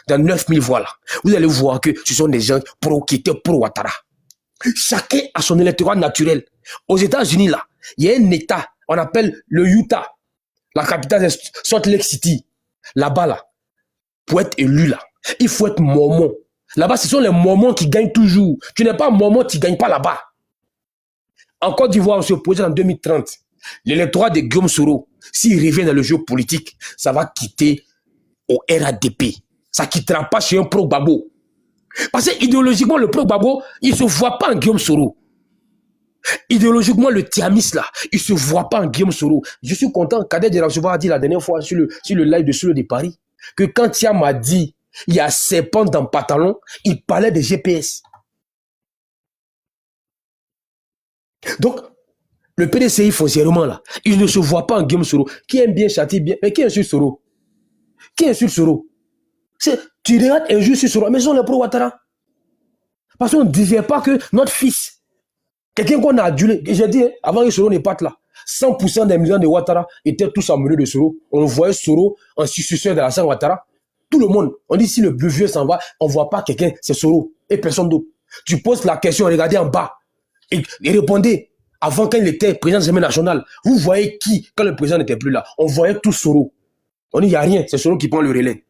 dans 9000 voix là, vous allez voir que ce sont des gens qui étaient pro-Ouattara. Chacun a son électorat naturel. Aux États-Unis, là, il y a un État, on appelle le Utah. La capitale est Salt Lake City. Là-bas, là, pour être élu, là, il faut être mormon. Là-bas, ce sont les mormons qui gagnent toujours. Tu n'es pas mormon, tu ne gagnes pas là-bas. En Côte d'Ivoire, on se projette en 2030. L'électorat de Guillaume Soro, s'il revient dans le jeu politique, ça va quitter au RADP. Ça ne quittera pas chez un pro-Gbagbo. Parce que idéologiquement, le pro-Gbagbo, il ne se voit pas en Guillaume Soro. Idéologiquement, le Tiamis, là, il ne se voit pas en Guillaume Soro. Je suis content, Kader Djerabsoba a dit la dernière fois sur le live de Solo de Paris, que quand Thiam a dit il y a serpent dans le pantalon, il parlait de GPS. Donc, le PDCI foncièrement, là, il ne se voit pas en Guillaume Soro. Qui aime bien châtie bien, mais qui insulte Soro? Qui insulte Soro? Tu regardes injuste sur Soro, mais ils sont les pro-Ouattara. Parce qu'on ne disait pas que notre fils, quelqu'un qu'on a adulé, j'ai dit, avant que Soro ne parte là, 100% des millions de Ouattara étaient tous amoureux de Soro. On voyait Soro en successeur de la sang Ouattara. Tout le monde, on dit si le plus vieux s'en va, on ne voit pas quelqu'un, c'est Soro et personne d'autre. Tu poses la question, regardez en bas et répondez. Avant quand il était président de l'Assemblée nationale, vous voyez qui quand le président n'était plus là? On voyait tout Soro. On dit il n'y a rien, c'est Soro qui prend le relais.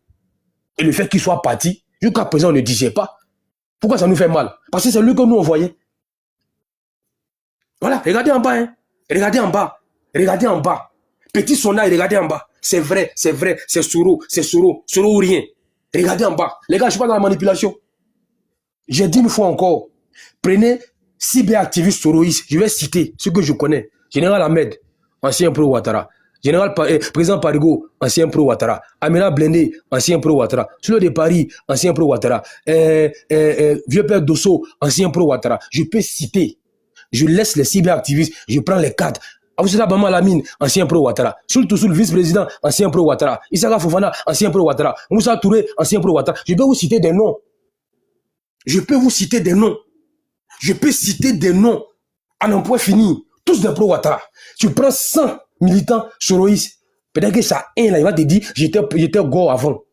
Et le fait qu'il soit parti, jusqu'à présent on ne disait pas. Pourquoi ça nous fait mal? Parce que c'est lui que nous on voyait. Voilà, regardez en bas, hein. Regardez en bas. Regardez en bas. Petit sondage, regardez en bas. C'est vrai, c'est Soro, Soro ou rien. Regardez en bas. Les gars, je ne suis pas dans la manipulation. J'ai dit une fois encore, prenez cyberactiviste soroïste, je vais citer ce que je connais. Général Ahmed, ancien pro-Ouattara. Président Parigo, ancien pro-Ouattara. Amina Blendé, ancien pro-Ouattara. Solo de Paris, ancien pro-Ouattara. Vieux Père Dosso, ancien pro-Ouattara. Je peux citer. Je laisse les cyberactivistes, je prends les cadres. Aboussela Bama Lamine, ancien pro-Ouattara. Soul Toussoul, vice-président, ancien pro-Ouattara. Issaka Fofana, ancien pro-Ouattara. Moussa Touré, ancien pro-Ouattara. Je peux vous citer des noms. Je peux vous citer des noms. Je peux citer des noms à n'en point fini. Tous des pro-Ouattara. Tu prends 100 militants soroïstes. Peut-être que ça, là, il va te dire, j'étais gore avant.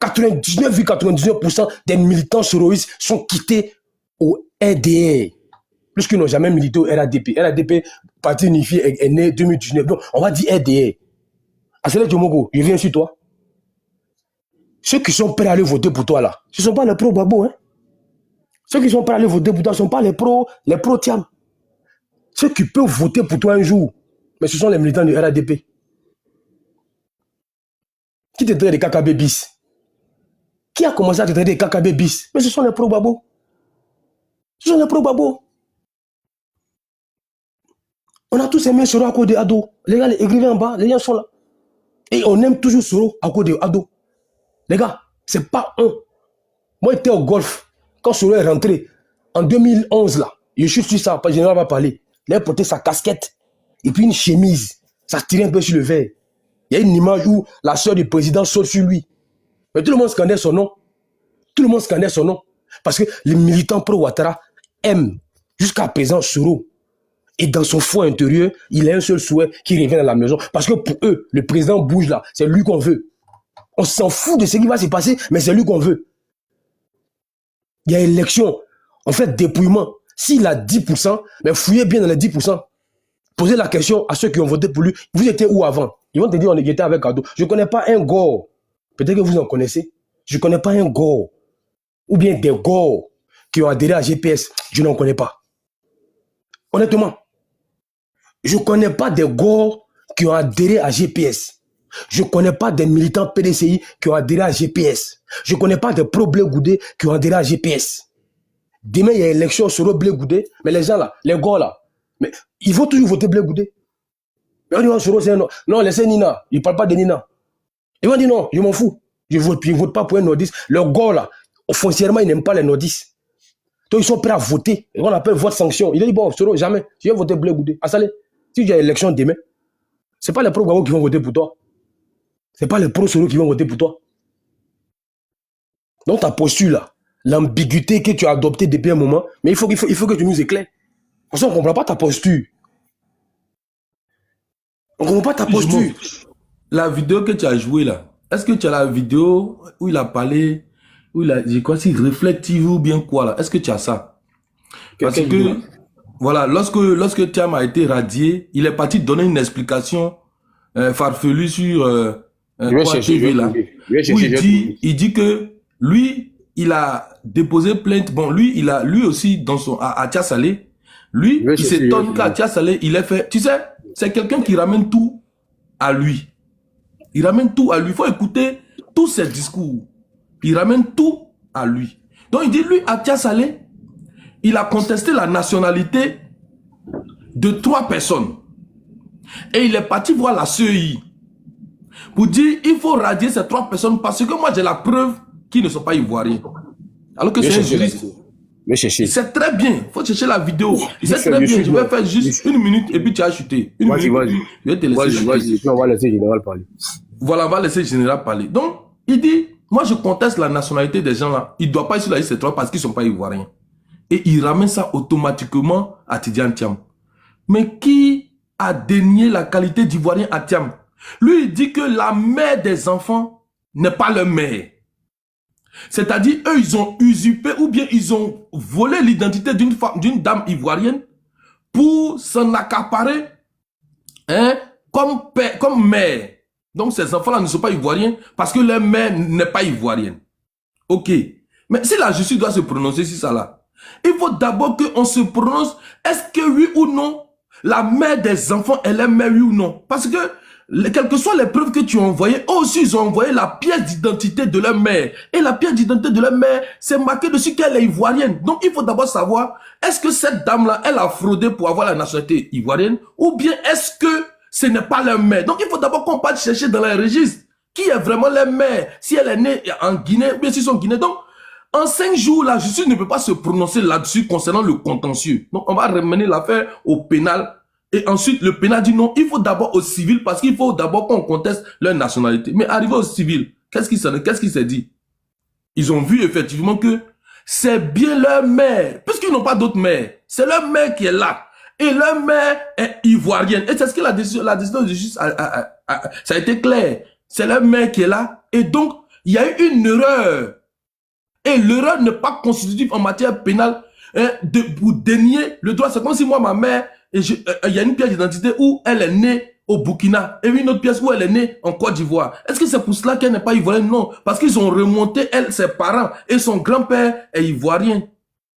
99,99% des militants soroïstes sont quittés au RDR. Plus qu'ils n'ont jamais milité au RADP. RADP, Parti unifié, est né 2019. Donc, on va dire RDR. Assele Djomogo, je viens sur toi. Ceux qui sont prêts à aller voter pour toi, là, ce ne sont pas les pro-Gbagbo, hein. Ceux qui sont prêts à aller voter pour toi ne sont pas les pro-Thiam. Ceux qui peuvent voter pour toi un jour, mais ce sont les militants du RADP. Qui te traite de KKB bis? Qui a commencé à te traiter de KKB bis? Mais ce sont les pro-Gbagbo. Ce sont les pro-Gbagbo. On a tous aimé Soro à cause de Ado. Les gars, les écrivains en bas, les gens sont là. Et on aime toujours Soro à cause de Ado. Les gars, c'est pas un. Moi, j'étais au golf. Quand Soro est rentré, en 2011, là, je suis sur ça, le général va parler. Il a porté sa casquette et puis une chemise. Ça tirait un peu sur le verre. Il y a une image où la soeur du président saute sur lui. Mais tout le monde scandait son nom. Tout le monde scandait son nom. Parce que les militants pro-Ouattara aiment jusqu'à présent Soro. Et dans son fond intérieur, il a un seul souhait qui revient à la maison. Parce que pour eux, le président bouge là. C'est lui qu'on veut. On s'en fout de ce qui va se passer, mais c'est lui qu'on veut. Il y a élection. En fait, dépouillement. S'il a 10%, mais fouillez bien dans les 10%. Posez la question à ceux qui ont voté pour lui. Vous étiez où avant? Ils vont te dire, on était avec Ado. Je ne connais pas un gore. Peut-être que vous en connaissez. Je ne connais pas un gore. Ou bien des gore qui ont adhéré à GPS. Je n'en connais pas. Honnêtement. Je ne connais pas des gore qui ont adhéré à GPS. Je ne connais pas des militants PDCI qui ont adhéré à GPS. Je ne connais pas des pro-Blé Goudé qui ont adhéré à GPS. Demain, il y a élection sur le Blé Goudé, mais les gens là, les gars là, mais ils vont toujours voter Blé Goudé. Mais on dit, Soro, c'est un non. Non, laissez Nina. Ils ne parlent pas de Nina. Ils vont dire non, je m'en fous. Je ne vote pas pour un nordiste. Les gars là, foncièrement, ils n'aiment pas les nordistes. Donc, ils sont prêts à voter. Et on appelle vote sanction. Il a dit, bon, Soro, jamais. Je vais voter Blé Goudé. Assalé, si il y a élection demain, ce n'est pas les pro-Gbagbo qui vont voter pour toi. Ce n'est pas les pro-Soro qui vont voter pour toi. Donc, ta posture là, l'ambiguïté que tu as adoptée depuis un moment, mais il faut que tu nous éclaires. Parce qu'on ne comprend pas ta posture. On ne comprend pas ta posture. La vidéo que tu as jouée là, est-ce que tu as la vidéo où il a parlé où il a, je crois qu'il réflective ou bien quoi là. Est-ce que tu as ça? Parce que, voilà, lorsque Thiam a été radié, il est parti donner une explication farfelue sur quoi TV là. Où il dit que lui, il a déposé plainte. Bon, lui aussi, dans son, à Tia Salé, lui, il s'étonne qu'à Tia Salé, il est fait. Tu sais, c'est quelqu'un qui ramène tout à lui. Il ramène tout à lui. Il faut écouter tous ses discours. Il ramène tout à lui. Donc, il dit, lui, à Tia Salé, il a contesté la nationalité de 3 personnes. Et il est parti voir la CEI pour dire, il faut radier ces 3 personnes parce que moi, j'ai la preuve qu'ils ne sont pas ivoiriens. Alors que c'est un juriste. Il sait très bien. Il faut chercher la vidéo. Il sait très bien. Je vais faire juste 1 minute et puis tu as chuté. Une minute. Je vais te laisser. On va laisser le général parler. Voilà, on va laisser le général parler. Donc, il dit, moi je conteste la nationalité des gens là. Il ne doit pas être sur la liste des 3 parce qu'ils ne sont pas ivoiriens. Et il ramène ça automatiquement à Tidiane Thiam. Mais qui a dénié la qualité d'ivoirien à Thiam? Lui, il dit que la mère des enfants n'est pas leur mère. C'est-à-dire, eux, ils ont usurpé ou bien ils ont volé l'identité d'une dame ivoirienne pour s'en accaparer comme mère. Donc, ces enfants-là ne sont pas ivoiriens parce que leur mère n'est pas ivoirienne. Ok. Mais si la justice doit se prononcer sur ça là, il faut d'abord qu'on se prononce, est-ce que oui ou non, la mère des enfants, elle est mère oui ou non? Parce que, quelles que soient les preuves que tu as envoyées, eux aussi ils ont envoyé la pièce d'identité de leur mère. Et la pièce d'identité de leur mère, c'est marqué dessus qu'elle est ivoirienne. Donc il faut d'abord savoir, est-ce que cette dame-là, elle a fraudé pour avoir la nationalité ivoirienne? Ou bien est-ce que ce n'est pas leur mère? Donc il faut d'abord qu'on parte chercher dans les registres qui est vraiment leur mère. Si elle est née en Guinée, ou bien s'ils sont Guinéens. Donc, en 5 jours, la justice ne peut pas se prononcer là-dessus concernant le contentieux. Donc, on va ramener l'affaire au pénal. Et ensuite, le pénal dit non, il faut d'abord au civil parce qu'il faut d'abord qu'on conteste leur nationalité. Mais arrivé au civil, qu'est-ce qui s'est dit? Ils ont vu effectivement que c'est bien leur mère, puisqu'ils n'ont pas d'autre mère. C'est leur mère qui est là. Et leur mère est ivoirienne. Et c'est ce que la décision de justice ça a été clair. C'est leur mère qui est là. Et donc, il y a eu une erreur. Et l'erreur n'est pas constitutive en matière pénale pour dénier le droit. C'est comme si moi, ma mère, il y a une pièce d'identité où elle est née au Burkina et une autre pièce où elle est née en Côte d'Ivoire. Est-ce que c'est pour cela qu'elle n'est pas ivoirienne? Non, parce qu'ils ont remonté, elle, ses parents, et son grand-père est ivoirien.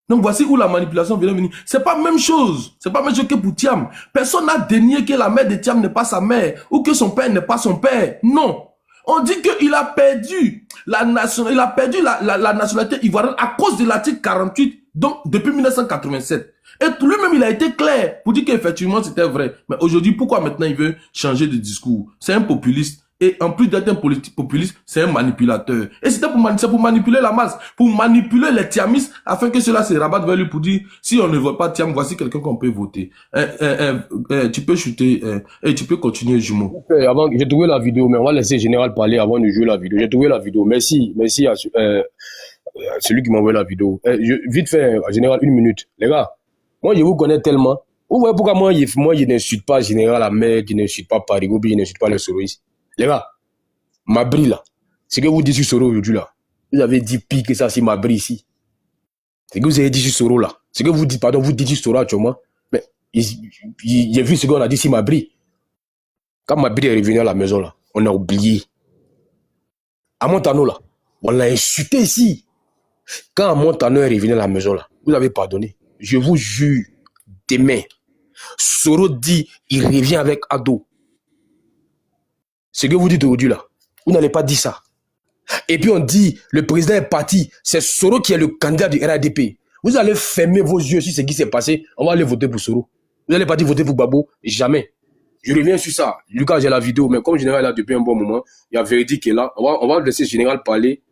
Donc voici où la manipulation vient venir. C'est pas la même chose. C'est pas la même chose que pour Thiam. Personne n'a dénié que la mère de Thiam n'est pas sa mère ou que son père n'est pas son père. Non. On dit qu'il a perdu la nationalité ivoirienne à cause de l'article 48, donc depuis 1987. Et lui-même, il a été clair pour dire qu'effectivement, c'était vrai. Mais aujourd'hui, pourquoi maintenant il veut changer de discours? C'est un populiste. Et en plus d'être un populiste, c'est un manipulateur. Et c'était pour manipuler la masse, pour manipuler les Thiamistes, afin que cela se rabatte vers lui pour dire, si on ne vote pas Thiam, voici quelqu'un qu'on peut voter. Tu peux chuter, et tu peux continuer, jumeau. Avant, j'ai trouvé la vidéo, mais on va laisser le général parler avant de jouer la vidéo. J'ai trouvé la vidéo. Merci à celui qui m'a envoyé la vidéo. Vite fait, général, 1 minute. Les gars, moi, je vous connais tellement. Vous voyez pourquoi moi, je n'insulte pas général Ahmed, je n'insulte pas Parigo, je n'insulte pas les Soroïs. Les gars, Mabri là, ce que vous dites sur Soro aujourd'hui là, vous avez dit pire que ça sur Mabri ici. Ce que vous avez dit sur Soro là, ce que vous dites, pardon, vous dites sur Soro actuellement, mais j'ai vu ce qu'on a dit sur Mabri. Quand Mabri est revenu à la maison là, on a oublié. À Montano là, on l'a insulté ici. Quand Montano est revenu à la maison là, vous avez pardonné. Je vous jure, demain, Soro dit, il revient avec Ado. Ce que vous dites aujourd'hui là, vous n'allez pas dire ça. Et puis on dit, le président est parti, c'est Soro qui est le candidat du RADP. Vous allez fermer vos yeux sur ce qui s'est passé, on va aller voter pour Soro. Vous n'allez pas dire voter pour Gbagbo, jamais. Je reviens sur ça. Lucas, j'ai la vidéo, mais comme le général est là depuis un bon moment, il y a Vérité qui est là, on va laisser le général parler.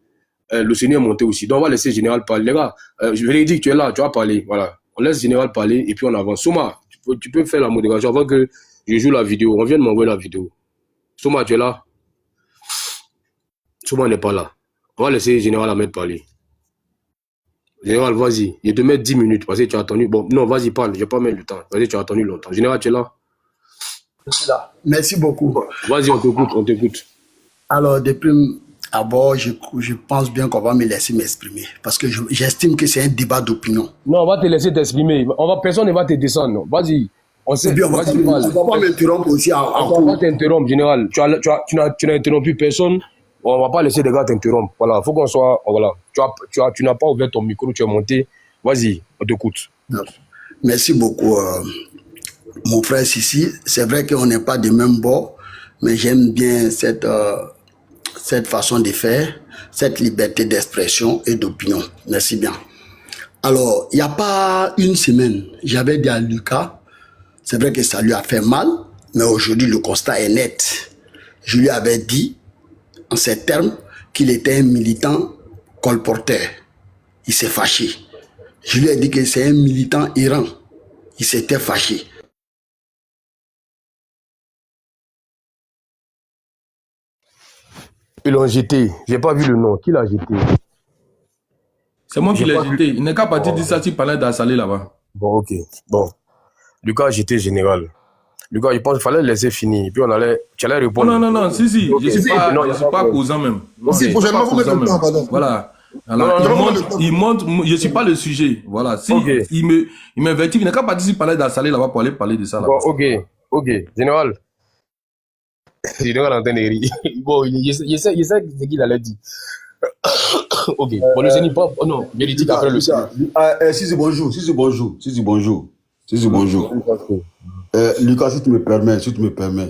Le Seigneur est monté aussi, donc on va laisser le général parler. Les gars, Vérité, tu es là, tu vas parler, voilà. On laisse le général parler et puis on avance. Souma, tu peux faire la modération avant que je joue la vidéo. On vient de m'envoyer la vidéo. Souma, tu es là? Souma n'est pas là. On va laisser le général Ahmed parler. Général, vas-y. Je te mets 10 minutes parce que tu as attendu. Bon, non, vas-y, parle. Je ne vais pas mettre le temps. Vas-y, tu as attendu longtemps. Général, tu es là? Je suis là. Merci beaucoup. Vas-y, on t'écoute. Alors, depuis D'abord, je pense bien qu'on va me laisser m'exprimer parce que j'estime que c'est un débat d'opinion. Non, on va te laisser t'exprimer. Personne ne va te descendre. Non. Vas-y. C'est bien, on va pas m'interrompre aussi en on va t'interrompre, général. Tu n'as interrompu personne. On va pas laisser les gars t'interrompre. Voilà, faut qu'on soit. Voilà. Tu n'as pas ouvert ton micro, tu es monté. Vas-y, on t'écoute. Merci beaucoup, mon frère Sissi. C'est vrai qu'on n'est pas de même bord, mais j'aime bien cette façon de faire, cette liberté d'expression et d'opinion. Merci bien. Alors, il n'y a pas une semaine, j'avais dit à Lucas, c'est vrai que ça lui a fait mal, mais aujourd'hui, le constat est net. Je lui avais dit, en ces termes, qu'il était un militant colporteur. Il s'est fâché. Je lui ai dit que c'est un militant errant. Il s'était fâché. Ils l'ont jeté. J'ai pas vu le nom. Qui l'a jeté? C'est moi qui l'ai jeté. Il n'est qu'à partir de ça, tu parlais d'Assalé là-bas. Bon, ok. Bon. Lucas a jeté général. Lucas, il pense qu'il fallait laisser finir. Puis tu allais répondre. Non, si. Je suis pas causant même. Si, prochainement, vous mettez le temps, pardon. Voilà. Alors, il montre, je suis pas le sujet. Voilà. Si il m'invite, il n'a qu'à partir de parler d'Assalé là-bas pour aller parler de ça là-bas. Bon, ok. Général. Général en train de rire. Bon, il sait ce qu'il allait dire. Ok. Bon, le Zénith, oh non, véridique après le Zénith. Si, bonjour. Lucas, si tu me permets,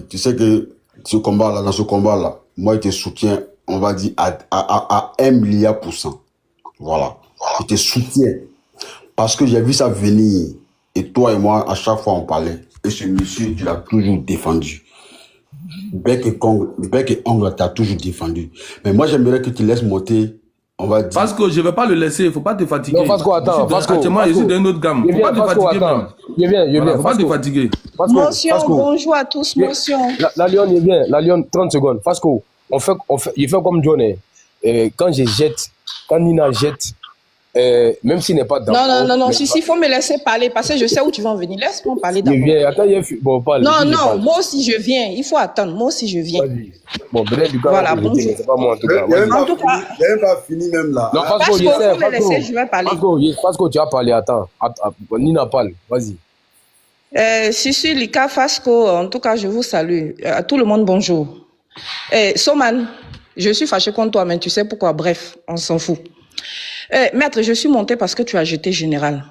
tu sais que dans ce combat-là, moi, je te soutiens, on va dire, à 1 milliard %. Voilà. Je te soutiens. Parce que j'ai vu ça venir. Et toi et moi, à chaque fois, on parlait. Et ce monsieur, tu l'as toujours défendu. Bec et ongle, t'as toujours défendu. Mais moi, j'aimerais que tu laisses monter, on va dire. Parce que je ne vais pas le laisser, il ne faut pas te fatiguer. Non, Fasco, attends. Actuellement, je suis d'un autre gamme. Il ne faut pas te fatiguer même. Je viens. Faut pas te fatiguer. Motion, bonjour à tous, motion. La Lyon, il vient. La Lyon, 30 secondes. Fasco, il fait comme John. Quand Nina jette, même s'il n'est pas dans. Non, si, il faut me laisser parler parce que je sais où tu vas en venir. Laisse-moi parler d'abord. Bon, parle. Non, moi aussi je viens. Il faut attendre. Moi aussi je viens. Bon, peut-être Lucas. Voilà, bonjour. C'est pas moi en tout cas. En tout cas. Il n'est pas fini même là. Non, Fasco, il faut me laisser, je vais parler. Fasco, tu as parlé. Attends. Nina parle. Vas-y. Si, Lika, Fasco, en tout cas, je vous salue. À tout le monde, bonjour. Soman, je suis fâché contre toi, mais tu sais pourquoi. Bref, on s'en fout. Maître, je suis monté parce que tu as jeté général.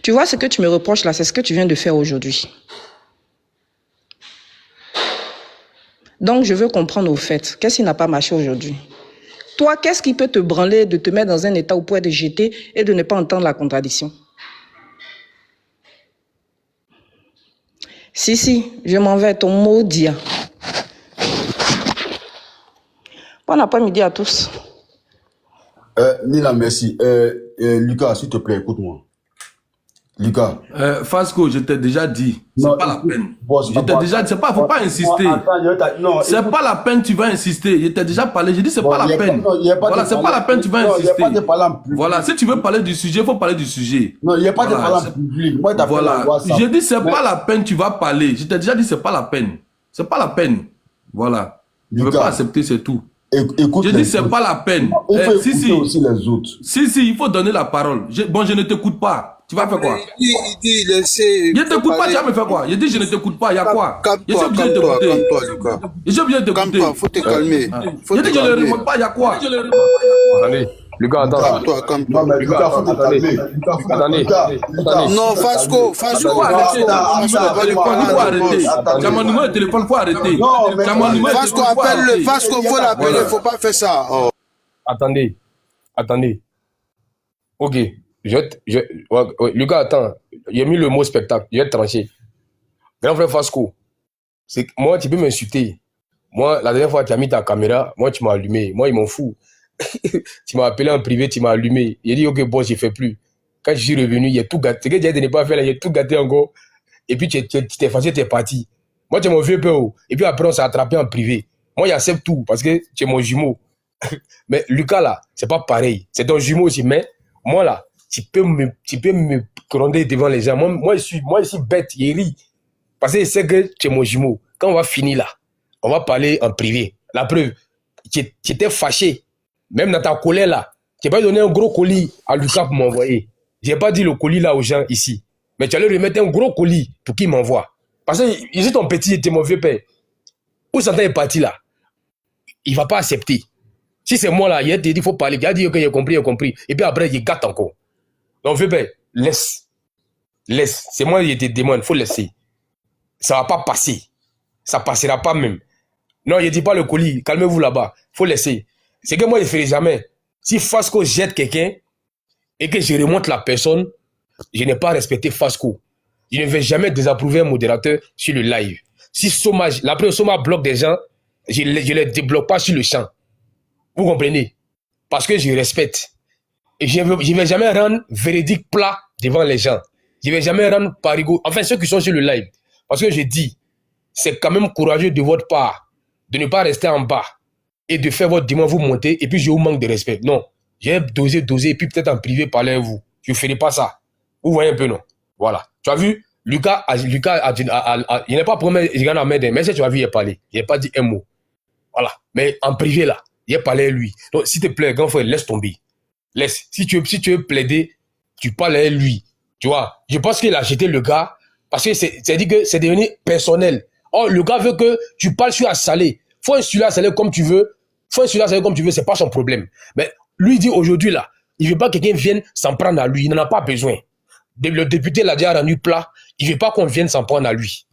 Tu vois ce que tu me reproches là, c'est ce que tu viens de faire aujourd'hui. Donc, je veux comprendre au fait, qu'est-ce qui n'a pas marché aujourd'hui? Toi, qu'est-ce qui peut te branler de te mettre dans un état où tu pourrais te jeter et de ne pas entendre la contradiction? Si, je m'en vais, ton maudit. Bon après-midi à tous. Nina, merci. Lucas, s'il te plaît, écoute-moi. Lucas. Fasco, je t'ai déjà dit, c'est pas la peine. Je t'ai déjà dit, faut pas insister. C'est pas la peine, tu vas insister. Je t'ai déjà parlé, j'ai dit, c'est pas la peine. Voilà, c'est pas la peine, tu vas insister. Voilà, si tu veux parler du sujet, il faut parler du sujet. Non, il n'y a pas de parler en public. Voilà, j'ai dit, c'est pas la peine, tu vas parler. Je t'ai déjà dit, c'est pas la peine. C'est pas la peine. Voilà. Je ne veux pas accepter, c'est tout. Écoute, je dis c'est pas la peine. Il faut écouter aussi les autres. Si, il faut donner la parole. Je ne t'écoute pas. Tu vas faire quoi? Il dit laissez. Je ne t'écoute pas, tu vas me faire quoi? Je dis je ne t'écoute pas, il y a quoi? Je suis obligé de t'écouter. Calme-toi, Lucas. Je suis obligé de t'écouter. Calme-toi, faut te calmer. Je dis je ne réponds pas, il y a quoi? Attendez. Lucas, attends. Calme-toi. Lucas, faut te calmer. Attendez. Non, Fasco. Il faut arrêter. Tu as mon numéro de téléphone, il faut arrêter. Fasco, appelle-le. Fasco, il faut l'appeler, il ne faut pas faire ça. Attendez. Ok. Lucas, attends. J'ai mis le mot spectacle. Je vais te trancher. Grand frère Fasco, moi, tu peux m'insulter. Moi, la dernière fois, tu as mis ta caméra. Moi, tu m'as allumé. Moi, ils m'en foutent. Tu m'as appelé en privé, tu m'as allumé. J'ai dit, ok, bon, je ne fais plus. Quand je suis revenu, il y a tout gâté. Ce que j'ai dit de ne pas faire là, il y a tout gâté encore. Et puis, tu t'es fâché, tu es parti. Moi, tu es mon vieux père. Et puis après, on s'est attrapé en privé. Moi, j'accepte tout parce que tu es mon jumeau. Mais Lucas, là, c'est pas pareil. C'est ton jumeau aussi. Mais moi, là, tu peux me gronder devant les gens. Moi, je suis bête, il rit. Parce que je sais que tu es mon jumeau. Quand on va finir là, on va parler en privé. La preuve, tu étais fâché. Même dans ta colère là, tu n'as pas donné un gros colis à Lucas pour m'envoyer. Je n'ai pas dit le colis là aux gens ici. Mais tu allais remettre un gros colis pour qu'il m'envoie. Parce que ici, ton petit était mon vieux père. Où Satan est parti là? Il ne va pas accepter. Si c'est moi là, il a dit qu'il faut parler. Il a dit que j'ai compris, j'ai compris. Et puis après, il gâte encore. Donc, vieux père, laisse. Laisse. C'est moi qui te demande, il faut laisser. Ça ne va pas passer. Ça ne passera pas même. Non, il ne dit pas le colis. Calmez-vous là-bas. Il faut laisser. C'est que moi, je ne ferai jamais. Si Fasco jette quelqu'un et que je remonte la personne, je n'ai pas respecté Fasco. Je ne vais jamais désapprouver un modérateur sur le live. Si Soma, l'après Soma bloque des gens, je ne les débloque pas sur le champ. Vous comprenez? Parce que je respecte. Et je ne vais jamais rendre véridique plat devant les gens. Je ne vais jamais rendre parigo. Enfin, ceux qui sont sur le live. Parce que je dis, c'est quand même courageux de votre part de ne pas rester en bas et de faire votre demande, vous monter, et puis je vous manque de respect. Non. J'ai dosé, et puis peut-être en privé parler à vous. Je ne ferai pas ça. Vous voyez un peu, non? Voilà. Tu as vu? Lucas il n'est pas promis, il gagne à m'aider. Mais si tu as vu, il a parlé. Il n'a pas dit un mot. Voilà. Mais en privé, là, il a parlé à lui. Donc, s'il te plaît, grand frère, laisse tomber. Laisse. Si tu veux plaider, tu parles à lui. Tu vois? Je pense qu'il a acheté le gars parce que c'est dit que c'est devenu personnel. Oh, le gars veut que tu parles sur Assalé. Faut insuler Assalé comme tu veux. C'est pas son problème. Mais lui dit aujourd'hui, là, il veut pas que quelqu'un vienne s'en prendre à lui. Il n'en a pas besoin. Le député l'a déjà rendu plat. Il veut pas qu'on vienne s'en prendre à lui.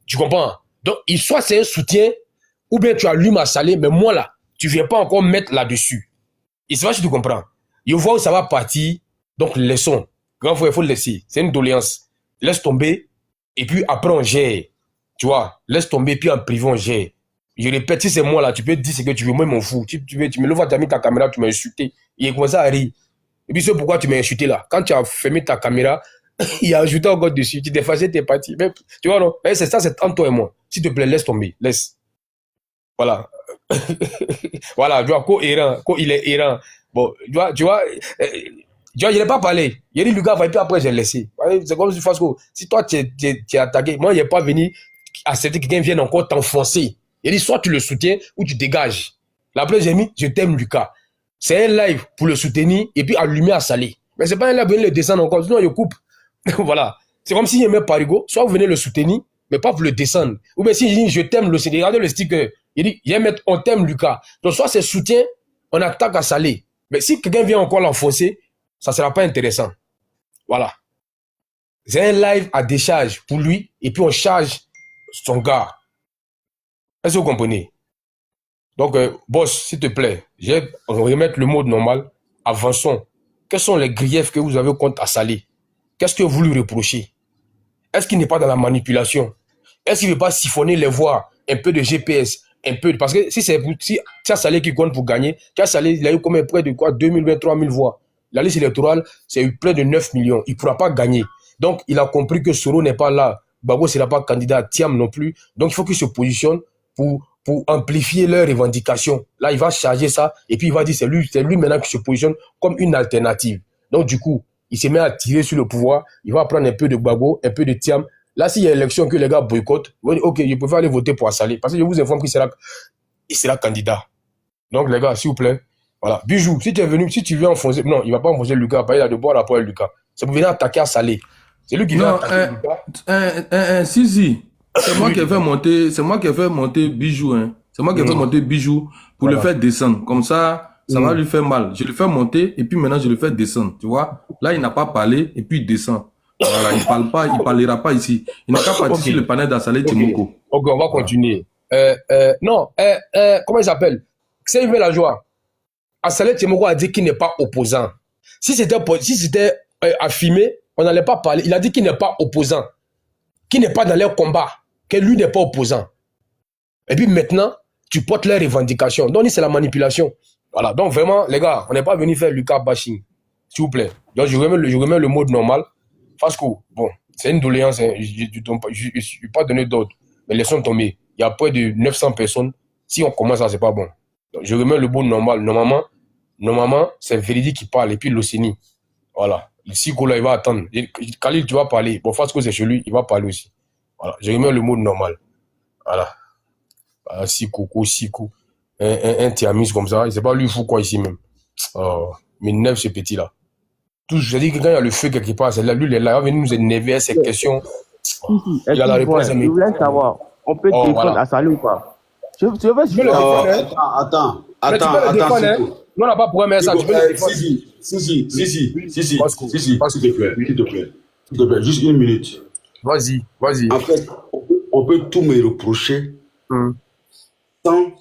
Tu comprends? Donc, soit c'est un soutien, ou bien tu allumes Assalé, mais moi, là, tu viens pas encore mettre là-dessus. Et c'est pas si tu comprends. Je vois où ça va partir. Donc, laissons. Grand frère, il faut le laisser. C'est une doléance. Laisse tomber. Et puis, après, on gère. Tu vois, laisse tomber, puis en privé, on gère. Je répète, si c'est moi là, tu peux dire ce que tu veux. Moi, je m'en fous. Tu me le vois, tu as mis ta caméra, tu m'as insulté. Il est commencé à rire. Et puis, c'est pourquoi tu m'as insulté là. Quand tu as fermé ta caméra, il a ajouté encore dessus. Tu t'es fâché, tu es parti. Mais, tu vois, non? Mais c'est ça, c'est entre toi et moi. S'il te plaît, laisse tomber. Laisse. Voilà. Voilà, tu vois, il est errant. Bon, tu vois, il n'a pas parlé. Il a dit, le gars, et puis après, j'ai laissé. C'est comme si Fasco, si toi, tu es attaqué, moi, il n'est pas venu accepter que quelqu'un vienne encore t'enfoncer. Il a dit, soit tu le soutiens ou tu dégages. La preuve, j'ai mis, je t'aime, Lucas. C'est un live pour le soutenir et puis allumer à saler. Mais c'est pas un live, venir le descendre encore, sinon, il coupe. Voilà. C'est comme s'il aimait Parigo, soit vous venez le soutenir, mais pas pour le descendre. Ou bien s'il dit, je t'aime, le soutenir. Regardez le sticker. Il dit, on t'aime, Lucas. Donc, soit c'est soutien, on attaque à saler. Mais si quelqu'un vient encore l'enfoncer, ça ne sera pas intéressant. Voilà. C'est un live à décharge pour lui, et puis on charge son gars. Est-ce que vous comprenez? Donc, boss, s'il te plaît, on va remettre le mode normal. Avançons. Quels sont les griefs que vous avez contre Assalé? Qu'est-ce que vous lui reprochez? Est-ce qu'il n'est pas dans la manipulation? Est-ce qu'il ne veut pas siphonner les voix? Un peu de GPS, un peu parce que si tu as Salé qui compte pour gagner, tu as Salé, il a eu combien, près de quoi, 2000, 23 000 voix. La liste électorale, c'est eu près de 9 millions. Il ne pourra pas gagner. Donc, il a compris que Soro n'est pas là. Babo ne sera pas candidat à Thiam non plus. Donc, il faut qu'il se positionne pour amplifier leurs revendications. Là, il va charger ça et puis il va dire c'est lui maintenant qui se positionne comme une alternative. Donc, du coup, il se met à tirer sur le pouvoir. Il va prendre un peu de Babo, un peu de Thiam. Là, s'il y a élection que les gars boycottent, ok, je préfère aller voter pour Assalé. Parce que je vous informe qu'il sera candidat. Donc, les gars, s'il vous plaît, voilà. Bijou, si tu es venu, si tu veux enfoncer, non, il ne va pas enfoncer Lucas, il a de boire la poêle Lucas. C'est pour venir attaquer Assalé. C'est lui qui vient attaquer Lucas. Si. C'est moi qui ai fait monter Bijou, hein. C'est moi qui ai fait monter Bijou pour le faire descendre. Comme ça va lui faire mal. Je le fais monter et puis maintenant je le fais descendre. Tu vois? Là, il n'a pas parlé et puis il descend. Voilà, il parlera pas ici. Il n'a qu'à partir sur le panel d'Assalé Timoko. Ok, on va continuer. Non, comment il s'appelle? C'est Yves la joie. Assalé Timoko a dit qu'il n'est pas opposant. Si c'était affirmé, on n'allait pas parler. Il a dit qu'il n'est pas opposant, qu'il n'est pas dans leur combat, que lui n'est pas opposant. Et puis maintenant, tu portes leurs revendications. Donc, c'est la manipulation. Voilà. Donc, vraiment, les gars, on n'est pas venu faire Lucas bashing. S'il vous plaît. Donc, je remets le mode normal. Fasco, bon, c'est une doléance. Hein. Je ne vais pas donner d'autres. Mais laissons tomber. Il y a près de 900 personnes. Si on commence ça, c'est pas bon. Donc, je remets le mode normal. Normalement, c'est Véridique qui parle. Et puis, l'Océanie. Voilà. Le Siko, là, il va attendre. Khalil, tu vas parler. Bon, Fasco, c'est chez lui. Il va parler aussi. Voilà. Je remets le mode normal. Voilà. 6 cocos, 6 coups, un Tiamis comme ça, c'est pas lui fou quoi ici même. Mais neuf ce petit là. Tout, je dis que quand il y a le feu quelque part, c'est là, lui il est là, il va venir nous énerver à ces questions. Il a la réponse. Je voulais savoir, on peut défendre voilà. à Salé ou pas? Je veux Tu peux le défendre, Attends, mais tu peux le défendre, hein. Siko. Nous, on n'a pas pour mettre ça, tu peux le défendre. Si, Pasco, s'il te plaît, juste une minute. Vas-y. En fait, on peut tout me reprocher sans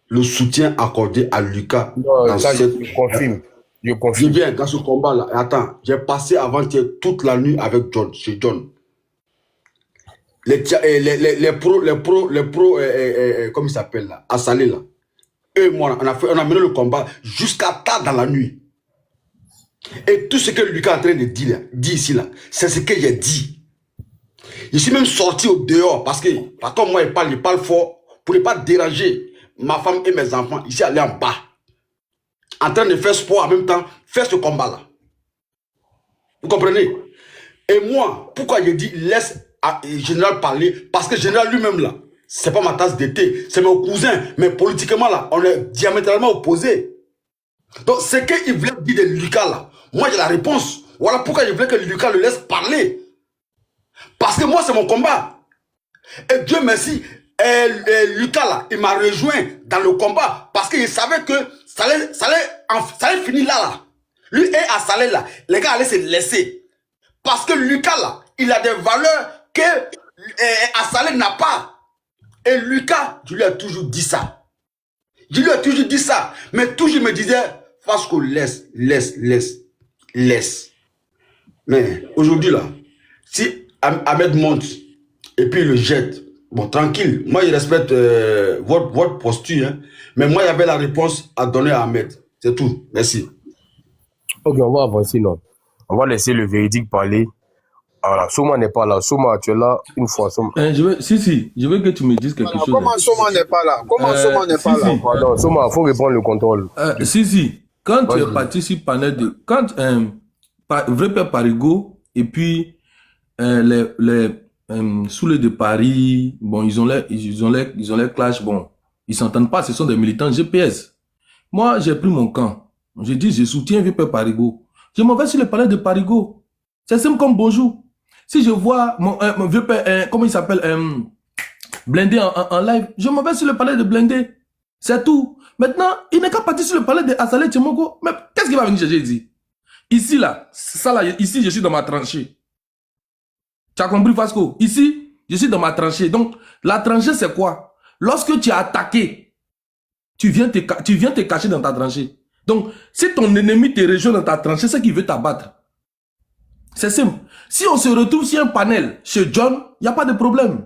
le soutien accordé à Lucas. Non, dans ça, cette... je confirme. Je viens dans ce combat-là. Attends, j'ai passé avant-hier toute la nuit avec John, chez John. Les pros, comme il s'appelle là, à Salé là. Eux et moi, on a mené le combat jusqu'à tard dans la nuit. Et tout ce que Lucas est en train de dire ici là, c'est ce que j'ai dit. Je suis même sorti au dehors parce que, comme moi, il parle fort pour ne pas déranger ma femme et mes enfants. Ici, aller en bas. En train de faire sport en même temps, faire ce combat-là. Vous comprenez? Et moi, pourquoi j'ai dit laisse le général parler? Parce que le général lui-même là, c'est pas ma tasse d'été, c'est mon cousin, mais politiquement là, on est diamétralement opposés. Donc, ce qu'il voulait dire de Lucas là, moi j'ai la réponse. Voilà pourquoi je voulais que Lucas le laisse parler. Parce que moi, c'est mon combat. Et Dieu merci, Lucas là, il m'a rejoint dans le combat parce qu'il savait que ça allait finir là. Lui et à Salé là, les gars allaient se laisser. Parce que Lucas là, il a des valeurs que Salé n'a pas. Et Lucas, je lui ai toujours dit ça. Mais toujours il me disait, Fasco, laisse. Mais aujourd'hui là, si Ahmed monte et puis il le jette, bon, tranquille. Moi, je respecte votre posture. Hein. Mais moi, il y avait la réponse à donner à Ahmed. C'est tout. Merci. Ok, on va avancer, non. On va laisser le véridique parler. Voilà, Soma n'est pas là. Soma, tu es là une fois. Soma. Je veux que tu me dises quelque chose. Comment Soma n'est pas là? Pardon, Soma, il faut reprendre le contrôle. Quand tu es parti sur panel de... Quand Vrai Père Parigo et puis sous les de Paris, bon, ils ont les clash, bon, ils s'entendent pas, ce sont des militants GPS. Moi, j'ai pris mon camp. J'ai dit, je soutiens Vrai Père Parigo. Je m'en vais sur le palais de Parigo. C'est simple comme bonjour. Si je vois mon vieux père, comment il s'appelle, Blindé en live, je m'en vais sur le palais de Blindé. C'est tout. Maintenant, il n'est qu'à partir sur le palais de Assalé Tchemoko. Mais qu'est-ce qu'il va venir chercher ici? Ici, là, ici, je suis dans ma tranchée. Tu as compris, Fasco? Ici, je suis dans ma tranchée. Donc, la tranchée, c'est quoi? Lorsque tu as attaqué, tu viens te cacher dans ta tranchée. Donc, si ton ennemi te rejoint dans ta tranchée, c'est qu'il veut t'abattre. C'est simple. Si on se retrouve sur un panel chez John, il n'y a pas de problème.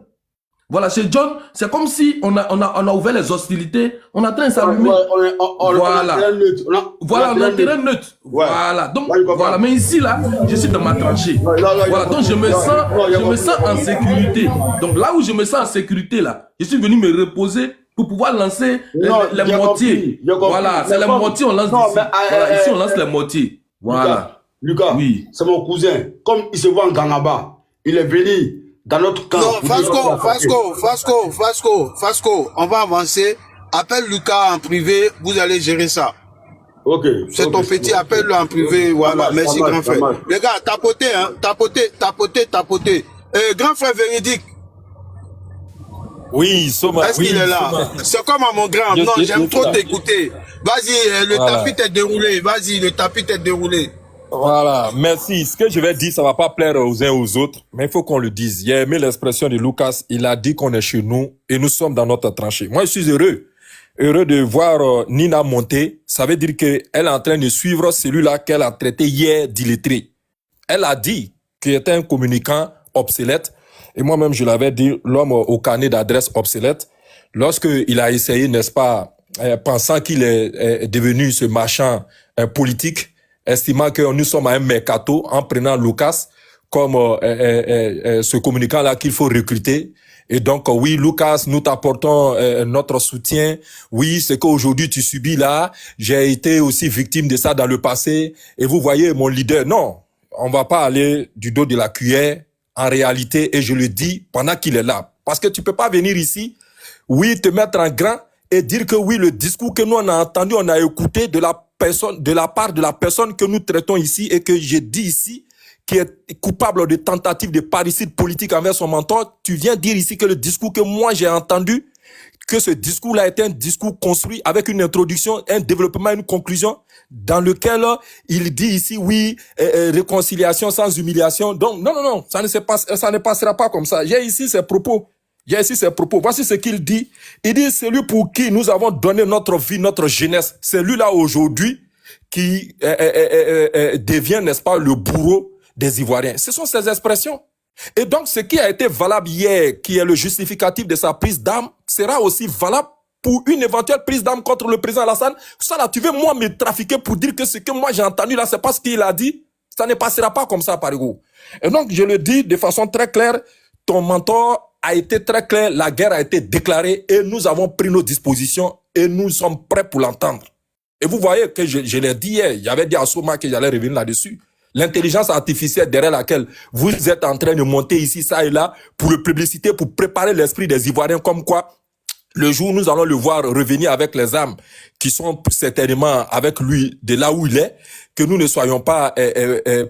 Voilà, chez John, c'est comme si on a ouvert les hostilités, on est en train de s'allumer. Voilà, on est en terrain neutre. Voilà, donc, voilà. Mais ici, là, je suis dans ma tranchée. Voilà, donc je me sens en sécurité. Donc là où je me sens en sécurité, là, je suis venu me reposer pour pouvoir lancer les mortiers. Voilà, c'est les mortiers, on lance ici. Voilà, ici, on lance les mortiers. Voilà. Lucas, oui. C'est mon cousin. Comme il se voit en Ganaba, il est venu dans notre camp. Non, Fasco, on va avancer. Appelle Lucas en privé, vous allez gérer ça. Ok. C'est ton petit, appelle-le en privé. Voilà, merci grand frère. Les gars, tapotez, hein, tapotez. Grand frère véridique. Oui, Soma. Est-ce qu'il est là? C'est comme à mon grand. Non, j'aime trop t'écouter. Vas-y, le tapis t'est déroulé. Vas-y, le tapis t'est déroulé. Voilà, merci. Ce que je vais dire, ça va pas plaire aux uns aux autres, mais il faut qu'on le dise. J'ai aimé l'expression de Lucas. Il a dit qu'on est chez nous et nous sommes dans notre tranchée. Moi, je suis heureux de voir Nina monter. Ça veut dire qu'elle est en train de suivre celui-là qu'elle a traité hier d'illettré. Elle a dit qu'il était un communicant obsolète. Et moi-même, je l'avais dit, l'homme au carnet d'adresse obsolète. Lorsqu'il a essayé, n'est-ce pas, pensant qu'il est devenu ce marchand politique, estimant que nous sommes à un mercato en prenant Lucas comme ce communicant-là qu'il faut recruter. Et donc, oui, Lucas, nous t'apportons notre soutien. Oui, ce qu'aujourd'hui tu subis là, j'ai été aussi victime de ça dans le passé. Et vous voyez, mon leader, non, on va pas aller du dos de la cuillère en réalité. Et je le dis pendant qu'il est là. Parce que tu peux pas venir ici oui, te mettre en grand et dire que oui, le discours que nous on a entendu, on a écouté de la part de la personne que nous traitons ici et que j'ai dit ici, qui est coupable de tentative de parricide politique envers son mentor, tu viens dire ici que le discours que moi j'ai entendu, que ce discours-là est un discours construit avec une introduction, un développement, une conclusion, dans lequel il dit ici, oui, réconciliation sans humiliation. Donc, non, ça ne passera pas comme ça. J'ai ici ses propos. Voici ce qu'il dit. Il dit, celui pour qui nous avons donné notre vie, notre jeunesse, celui-là aujourd'hui qui devient, n'est-ce pas, le bourreau des Ivoiriens. Ce sont ces expressions. Et donc, ce qui a été valable hier, qui est le justificatif de sa prise d'armes, sera aussi valable pour une éventuelle prise d'armes contre le président Alassane. Ça là, tu veux moi me trafiquer pour dire que ce que moi j'ai entendu là, c'est pas ce qu'il a dit. Ça ne passera pas comme ça, Parigo. Et donc, je le dis de façon très claire, ton mentor a été très clair, la guerre a été déclarée et nous avons pris nos dispositions et nous sommes prêts pour l'entendre. Et vous voyez que je l'ai dit hier, j'avais dit à Soma que j'allais revenir là-dessus. L'intelligence artificielle derrière laquelle vous êtes en train de monter ici, ça et là, pour le publicité, pour préparer l'esprit des Ivoiriens, comme quoi, le jour où nous allons le voir revenir avec les armes qui sont certainement avec lui de là où il est, que nous ne soyons pas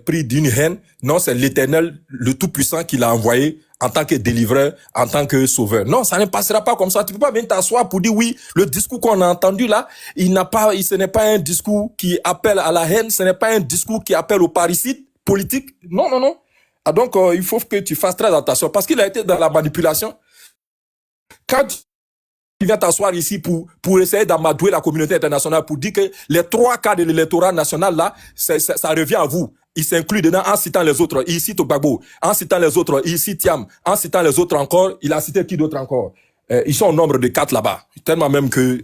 pris d'une haine. Non, c'est l'Éternel, le Tout-Puissant qui l'a envoyé en tant que délivreur, en tant que sauveur. Non, ça ne passera pas comme ça. Tu peux pas venir t'asseoir pour dire oui, le discours qu'on a entendu là, ce n'est pas un discours qui appelle à la haine, ce n'est pas un discours qui appelle au parricide politique. Non. Ah, donc, il faut que tu fasses très attention parce qu'il a été dans la manipulation. Quand tu viens t'asseoir ici pour essayer d'amadouer la communauté internationale, pour dire que les 3 quarts de l'électorat national là, ça revient à vous. Il s'inclut dedans en citant les autres. Il cite Gbagbo. En citant les autres, il cite Thiam. En citant les autres encore, il a cité qui d'autre encore? Ils sont au nombre de 4 là-bas. Tellement même que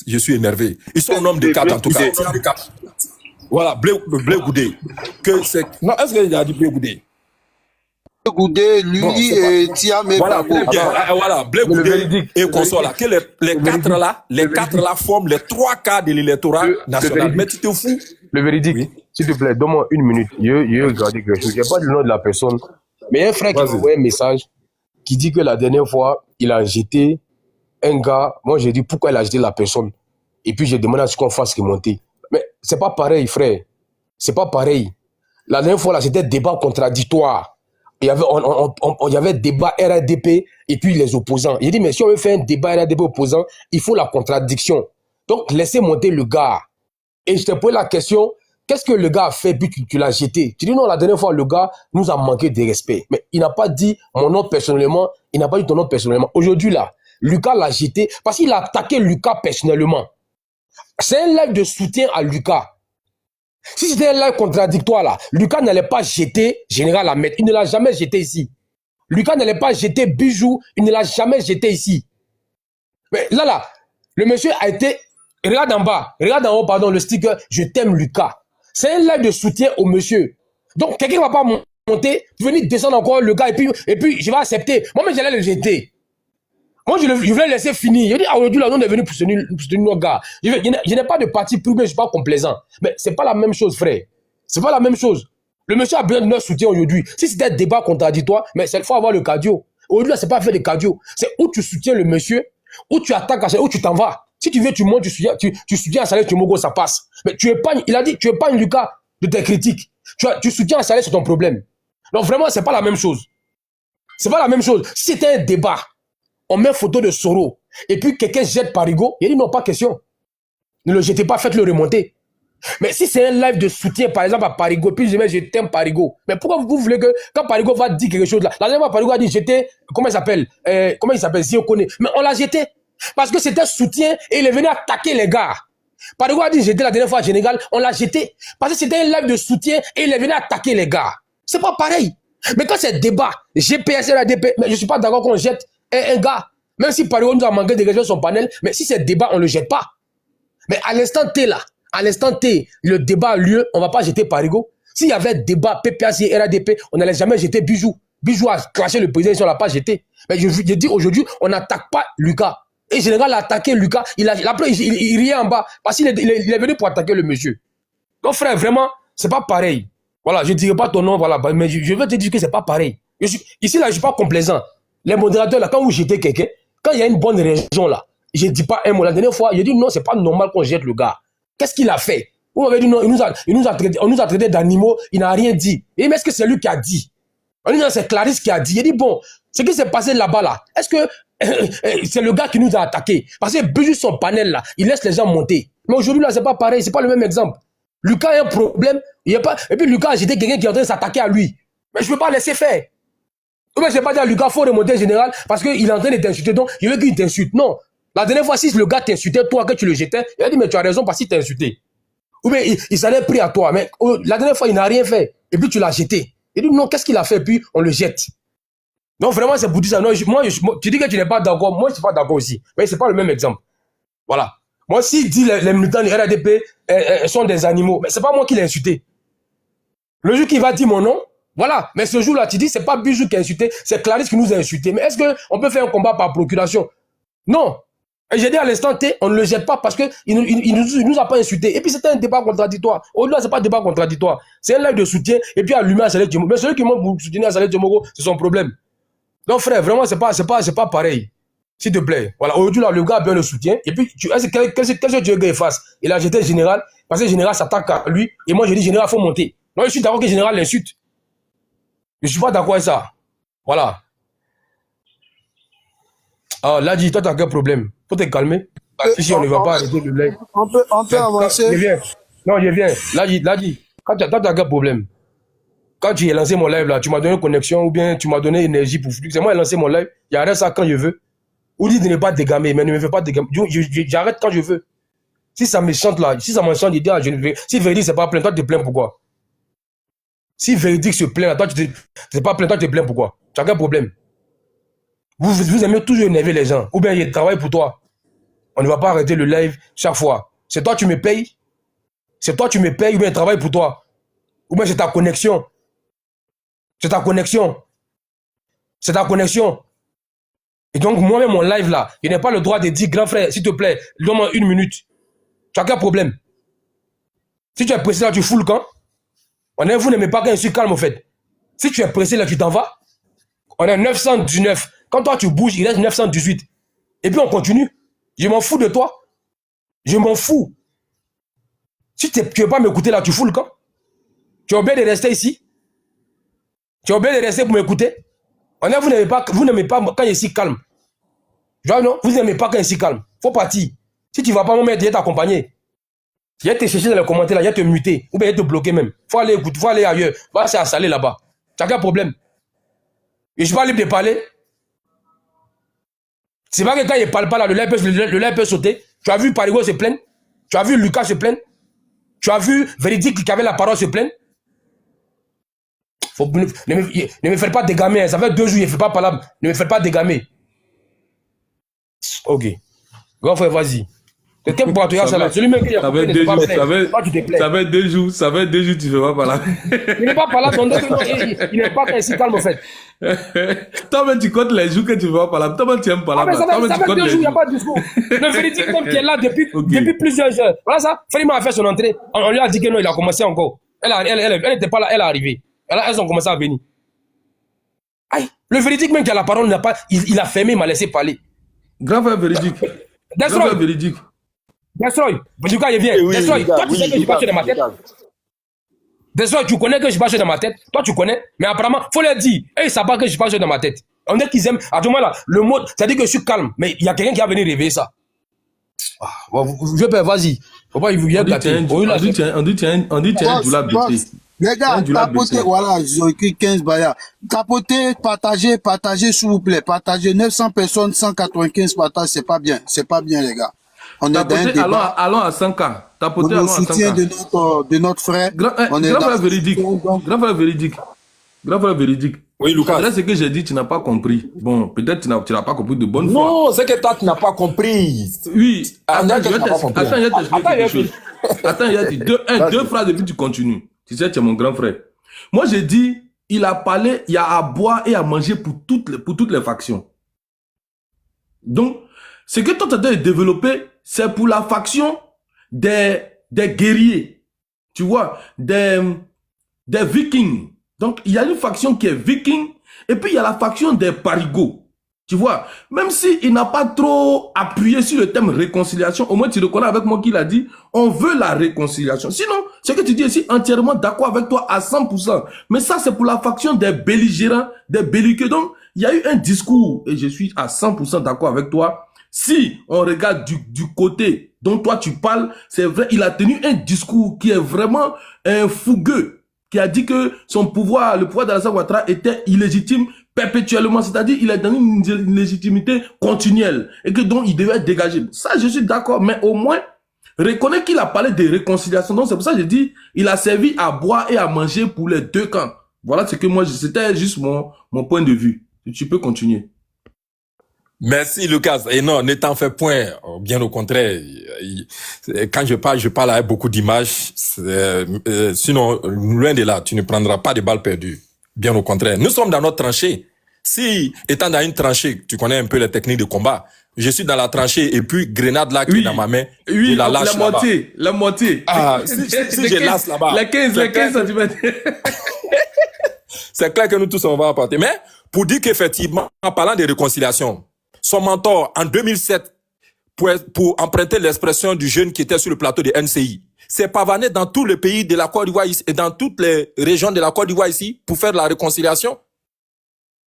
je suis énervé. Ils sont au nombre de 4 en tout cas. Voilà, Blé Goudé. Non, est-ce qu'il a dit Blé Goudé? Goudé, lui Bon, et Thiam et voilà, Gbagbo. voilà, Blé Goudé et consort là. Que les 4 là forment les 3 quarts de l'électorat national. Mais tu te fous? Le véridique, Oui. s'il te plaît, donne-moi une minute. Je regarde quelque chose. Il n'y a pas le nom de la personne. Mais il y a un frère qui m'a envoyé un message qui dit que la dernière fois, il a jeté un gars. Moi, j'ai dit pourquoi il a jeté la personne. Et puis, j'ai demandé à ce qu'on fasse remonter. Mais c'est pas pareil, frère. C'est pas pareil. La dernière fois, là, c'était débat contradictoire. Il y avait débat RADP et puis les opposants. Il dit, mais si on veut faire un débat RADP opposant, il faut la contradiction. Donc, laissez monter le gars. Et je te pose la question, qu'est-ce que le gars a fait puis tu l'as jeté? Tu dis non, la dernière fois, le gars nous a manqué de respect. Mais il n'a pas dit mon nom personnellement, il n'a pas dit ton nom personnellement. Aujourd'hui, là, Lucas l'a jeté parce qu'il a attaqué Lucas personnellement. C'est un live de soutien à Lucas. Si c'était un live contradictoire, là, Lucas n'allait pas jeter Général Ahmed. Il ne l'a jamais jeté ici. Lucas n'allait pas jeter Bijou. Il ne l'a jamais jeté ici. Mais là, le monsieur a été... Regarde en bas, regarde en haut, pardon, le sticker « Je t'aime, Lucas ». C'est un live de soutien au monsieur. Donc, quelqu'un ne va pas monter, venir descendre encore le gars, et puis je vais accepter. Moi-même, j'allais le jeter. Moi, je voulais le laisser finir. Je dis, aujourd'hui, là, nous, on est venu pour soutenir nos gars. Je n'ai pas de parti pris, mais je ne suis pas complaisant. Mais ce n'est pas la même chose, frère. Ce n'est pas la même chose. Le monsieur a besoin de notre soutien aujourd'hui. Si c'était un débat contradictoire, mais il faut avoir le cardio. Aujourd'hui, là, ce n'est pas faire de cardio. C'est où tu soutiens le monsieur, où tu attaques, où tu t'en vas. Si tu veux, tu montes, tu soutiens un salaire, tu mogo, ça passe. Mais tu épargnes, il a dit, tu épargnes Lucas de tes critiques. Tu soutiens un salaire sur ton problème. Donc vraiment, c'est pas la même chose. C'est pas la même chose. Si c'était un débat, on met photo de Soro, et puis quelqu'un jette Parigo, il dit non, pas question. Ne le jetez pas, faites-le remonter. Mais si c'est un live de soutien, par exemple, à Parigo, puis je t'aime Parigo. Mais pourquoi vous voulez que, quand Parigo va dire quelque chose là, la dernière fois, Parigo a dit, j'étais, comment il s'appelle, si on connaît. Mais on l'a jeté. Parce que c'était soutien et il est venu attaquer les gars. Parigo a dit j'étais la dernière fois à Sénégal, on l'a jeté. Parce que c'était un live de soutien et il est venu attaquer les gars. C'est pas pareil. Mais quand c'est débat, GPS et RADP, mais je suis pas d'accord qu'on jette un gars. Même si Parigo nous a manqué de région son panel, mais si c'est débat, on le jette pas. Mais à l'instant T là, à l'instant T, le débat a lieu, on va pas jeter Parigo. S'il y avait débat PPAC et RADP, on n'allait jamais jeter Bijou. Bijou a clashé le président, on l'a pas jeté. Mais je dis aujourd'hui, on n'attaque pas Lucas. Et Général a attaqué Lucas, il riait en bas, parce qu'il est venu pour attaquer le monsieur. Donc frère, vraiment, c'est pas pareil. Voilà, je ne dirai pas ton nom, voilà, mais je veux te dire que c'est pas pareil. Ici, là, je suis pas complaisant. Les modérateurs, là, quand vous jetez quelqu'un, Quand il y a une bonne raison là, je ne dis pas un mot. La dernière fois, j'ai dit non, c'est pas normal qu'on jette le gars. Qu'est-ce qu'il a fait? Vous m'avez dit non, on nous a traité d'animaux, il n'a rien dit. Et mais est-ce que c'est lui qui a dit? On dit non, c'est Clarisse qui a dit. Il dit bon, ce qui s'est passé là-bas là, est-ce que c'est le gars qui nous a attaqué? Parce que Bijou, son panel là, il laisse les gens monter. Mais aujourd'hui là, c'est pas pareil, c'est pas le même exemple. Lucas a un problème, il y a pas... et puis Lucas a jeté quelqu'un qui est en train de s'attaquer à lui. Mais je ne peux pas laisser faire. Je ne vais pas dire à Lucas, il faut remonter général parce qu'il est en train de t'insulter, donc il veut qu'il t'insulte. Non. La dernière fois, si le gars t'insultait, toi, que tu le jetais, il a dit, mais tu as raison parce qu'il t'a insulté. Ou bien il s'en est pris à toi. Mais la dernière fois, il n'a rien fait. Et puis tu l'as jeté. Il dit, non, qu'est-ce qu'il a fait? Puis on le jette. Donc vraiment, c'est pour dire ça. Non, tu dis que tu n'es pas d'accord. Moi, je ne suis pas d'accord aussi. Mais ce n'est pas le même exemple. Voilà. Moi, s'il dit les militants du RADP sont des animaux, mais ce n'est pas moi qui l'ai insulté. Le jour qu'il va dire mon nom, voilà. Mais ce jour-là, tu dis, c'est pas Bijou qui a insulté, c'est Clarisse qui nous a insulté. Mais est-ce qu'on peut faire un combat par procuration? Non. Et j'ai dit à l'instant T, on ne le jette pas parce qu'il ne nous a pas insulté. Et puis c'était un débat contradictoire. Au-delà, ce n'est pas un débat contradictoire. C'est un live de soutien et puis allumer à Saleh Djemogo. Mais celui qui m'a soutenu à Saleh Djemogo, c'est son problème. Donc frère, vraiment, c'est pas pareil. S'il te plaît. Voilà. Aujourd'hui, là, le gars a bien le soutien. Et puis, qu'est-ce que tu veux qu'il fasse? Il a jeté Général parce que Général s'attaque à lui. Et moi, je dis Général, il faut monter. Non, je suis d'accord que Général l'insulte. Je ne suis pas d'accord avec ça. Voilà. Ah, là, dis, toi, tu as quel problème? Faut te calmer. Si on ne va pas arrêter le live. On peut avancer. Je viens. Non, je viens. Là, dis. Toi, tu as quel problème? Quand tu as lancé mon live, là, tu m'as donné une connexion ou bien tu m'as donné énergie pour flux. C'est moi qui ai lancé mon live. J'arrête ça quand je veux. Ou dis de ne pas dégamer, mais ne me fais pas dégamer. J'arrête quand je veux. Si ça me chante là, si ça me chante, je dis, ah, je ne vais. Si Véridique, c'est pas plein, toi, tu te plains pourquoi? Si Véridique se plaint, toi, tu n'es pas plein, toi, tu te plains pourquoi? Tu as quel problème? Vous aimez toujours énerver les gens. Ou bien il travaille pour toi. On ne va pas arrêter le live chaque fois. C'est toi, tu me payes. C'est toi, tu me payes, ou bien il travaille pour toi. Ou bien c'est ta connexion. C'est ta connexion. C'est ta connexion. Et donc, moi-même, mon live là, je n'ai pas le droit de dire, grand frère, s'il te plaît, donne-moi 1 minute. Tu as quel problème? Si tu es pressé là, tu fous le camp. Vous n'aimez pas quand je suis calme, en fait. Si tu es pressé là, tu t'en vas. On est 919. Quand toi, tu bouges, il reste 918. Et puis, on continue. Je m'en fous de toi. Je m'en fous. Si tu ne veux pas m'écouter là, tu fous le camp. Tu as obligé de rester ici. Tu as obligé de rester pour m'écouter. Vous n'aimez pas quand je suis calme. Genre, non, vous n'aimez pas quand je suis calme. Faut partir. Si tu ne vas pas, mon maître, je vais t'accompagner. Je vais te chercher dans les commentaires, là, je vais te muter. Ou bien je vais te bloquer même. Faut aller écouter, faut aller ailleurs. Va à Salé là-bas. Tu as quel problème? Et je ne suis pas libre de parler. C'est pas que quand il ne parle pas là, le live peut sauter. Tu as vu Parigo se plaindre. Tu as vu Lucas se plaindre. Tu as vu Véridique qui avait la parole se plaindre. Ne me faites pas dégamer. Ça fait 2 jours, il ne fait pas parler. Ne me faites pas dégamer. Ok. Grand frère, vas-y. C'est quel pour toi, ça là? Celui même qui a fait 2 jours. Ça fait 2 jours, tu ne fais pas parler. Il n'est pas parlé, il n'est pas ici calme, en fait. Toi-même, tu comptes les jours que tu ne fais pas parler. Toi-même, tu aimes parler. Ça fait 2 jours, il n'y a pas de discours. Le Véridique même qui est là depuis plusieurs heures. Voilà ça. Frima a fait son entrée. On lui a dit que non, il a commencé encore. Elle n'était pas là, elle est arrivée. Elles ont commencé à venir. Aïe, le Véridique même qui a la parole, il a fermé, il m'a laissé parler. Grand frère Véridique. Grand frère Véridique. Destroy, Lucas, il vient. Destroy, toi, tu sais que je passe dans ma tête. Destroy, tu connais que je passe dans ma tête. Toi, tu connais. Mais apparemment, il faut leur dire. Ils ne savent pas que je passe dans ma tête. On dit qu'ils aiment. À tout moment là, le mot, ça dit que je suis calme. Mais il y a quelqu'un qui va venir réveiller ça. Je peux, vas-y. Faut pas, il vous y a gâté. On dit, tiens, tu l'as bêté. Les gars, tapotez, voilà, ils ont écrit 15 bayas. Tapotez, partagez, s'il vous plaît. Partagez 900 personnes, 195 partages, c'est pas bien, les gars. On est dans un débat. Allons à 100K. Tapotez, allons à 100K. Soutien de notre frère. Grand frère Véridique. Oui, Lucas. Là, ce que j'ai dit, tu n'as pas compris. Bon, peut-être tu n'as pas compris de bonne foi. Non, c'est que toi, tu n'as pas compris. Oui. Attends, je vais t'expliquer. Attends, il y a dit 2 phrases et puis tu continues. Tu sais, tu es mon grand frère. Moi, j'ai dit, il a parlé, il y a à boire et à manger pour toutes les factions. Donc, ce que toi, tu as développé, c'est pour la faction des guerriers. Tu vois, des vikings. Donc, il y a une faction qui est viking, et puis il y a la faction des parigots. Tu vois, même s'il n'a pas trop appuyé sur le thème réconciliation, au moins tu reconnais avec moi qu'il a dit, on veut la réconciliation. Sinon, ce que tu dis ici, entièrement d'accord avec toi à 100%. Mais ça, c'est pour la faction des belligérants, des belliqueux. Donc, il y a eu un discours, et je suis à 100% d'accord avec toi. Si on regarde du côté dont toi tu parles, c'est vrai, il a tenu un discours qui est vraiment fougueux, qui a dit que son pouvoir, le pouvoir d'Alassane Ouattara était illégitime perpétuellement, c'est-à-dire il est dans une légitimité continuelle et que donc il devait être dégagé. Ça, je suis d'accord, mais au moins, reconnais qu'il a parlé de réconciliation. Donc c'est pour ça que je dis, il a servi à boire et à manger pour les deux camps. Voilà ce que moi, c'était juste mon point de vue. Tu peux continuer. Merci Lucas. Et non, ne t'en fais point. Bien au contraire. Quand je parle avec beaucoup d'images. Sinon, loin de là, tu ne prendras pas de balles perdues. Bien au contraire. Nous sommes dans notre tranchée. Si, étant dans une tranchée, tu connais un peu les techniques de combat, je suis dans la tranchée et puis grenade là qui est dans ma main, oui, je la lâche là-bas. La moitié. Ah, si je lâche là-bas. La 15 cm. C'est clair que nous tous on va apporter. Mais, pour dire qu'effectivement, en parlant de réconciliation, son mentor, en 2007, pour emprunter l'expression du jeune qui était sur le plateau de NCI, s'est pavané dans tout le pays de la Côte d'Ivoire et dans toutes les régions de la Côte d'Ivoire ici pour faire la réconciliation,